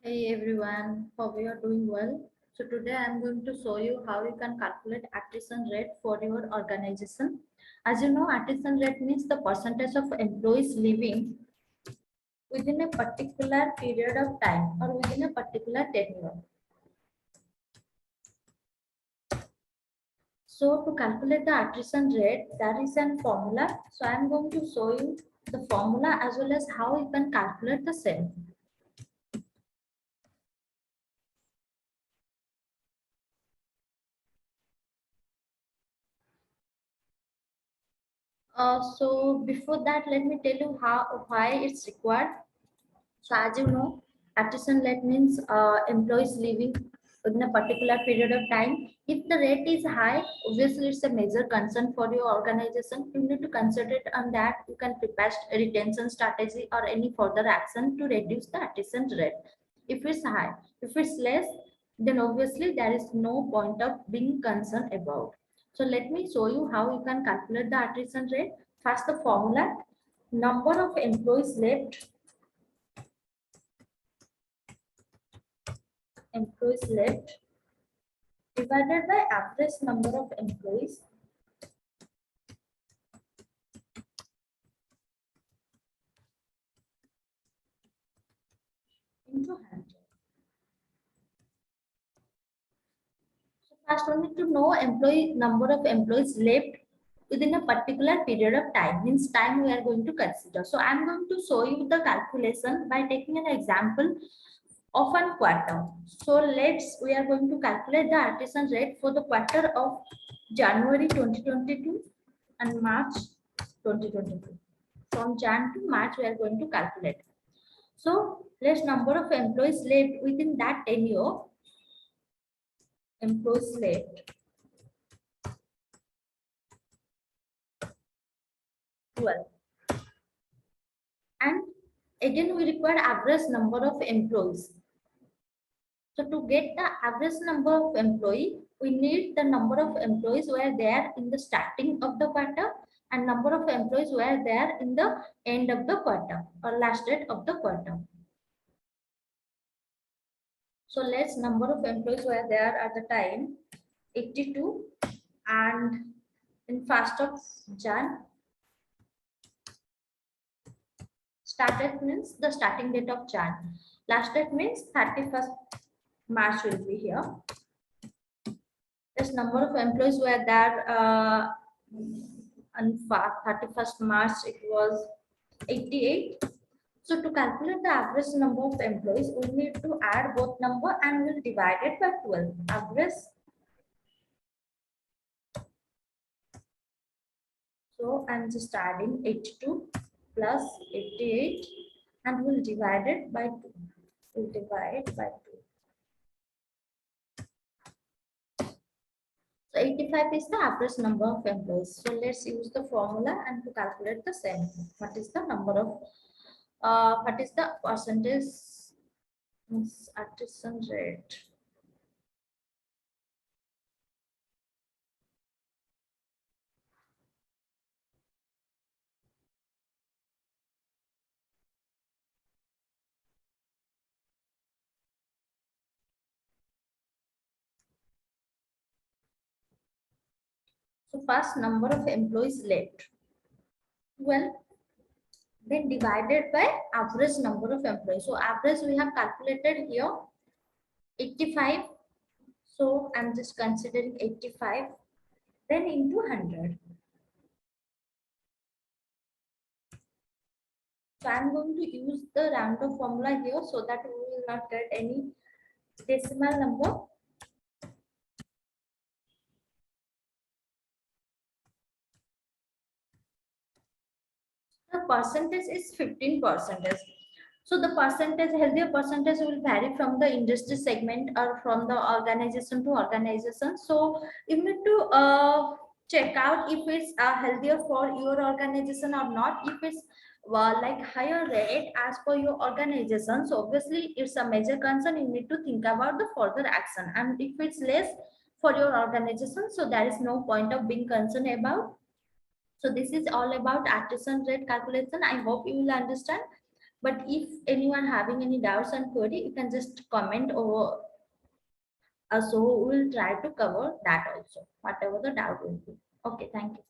Hey everyone, hope you are doing well. So today I am going to show you how you can calculate attrition rate for your organization. As you know, attrition rate means the percentage of employees leaving within a particular period of time or within a particular tenure. So to calculate the attrition rate, there is a formula. So I am going to show you the formula as well as how you can calculate the same. So before that, let me tell you why it's required. So as you know, attrition rate means employees leaving within a particular period of time. If the rate is high, obviously it's a major concern for your organization. You need to consider it on that. You can prepare a retention strategy or any further action to reduce the attrition rate. If it's high, if it's less, then obviously there is no point of being concerned about. So let me show you how you can calculate the attrition rate. First, the formula: number of employees left divided by average number of employees into 100. So first we need to know employee number of employees left within a particular period of time, means time we are going to consider. So I'm going to show you the calculation by taking an example of a quarter. So we are going to calculate the attrition rate for the quarter of January 2022 and March 2022. From Jan to March we are going to calculate. So less number of employees left within that tenure, employees left 12. And again we require average number of employees. So to get the average number of employee, we need the number of employees who are there in the starting of the quarter and number of employees who are there in the end of the quarter or last date of the quarter. So let's number of employees who are there at the time 82, and in 1st of Jan, start date means the starting date of Jan. Last date means 31st March will be here. This number of employees were there on 31st March, it was 88. So to calculate the average number of employees, we need to add both number and we'll divide it by 12. Average. So I'm just adding 82 plus 88 and we'll divide it by 2. We'll divide by 2. So 85 is the average number of employees. So let's use the formula and to calculate the same. What is the number of, what is the percentage attrition rate? So first, number of employees left. Well, then divided by average number of employees. So average we have calculated here 85. So I'm just considering 85. Then into 100. So I'm going to use the round off formula here so that we will not get any decimal number. The percentage is 15%. So the percentage, healthier percentage will vary from the industry segment or from the organization to organization. So you need to check out if it's healthier for your organization or not. If it's like higher rate as per your organization, so obviously it's a major concern. You need to think about the further action. And if it's less for your organization, so there is no point of being concerned about. So this is all about attrition rate calculation. I hope you will understand. But if anyone having any doubts and query, you can just comment over. So we'll try to cover that also, whatever the doubt will be. Okay, thank you.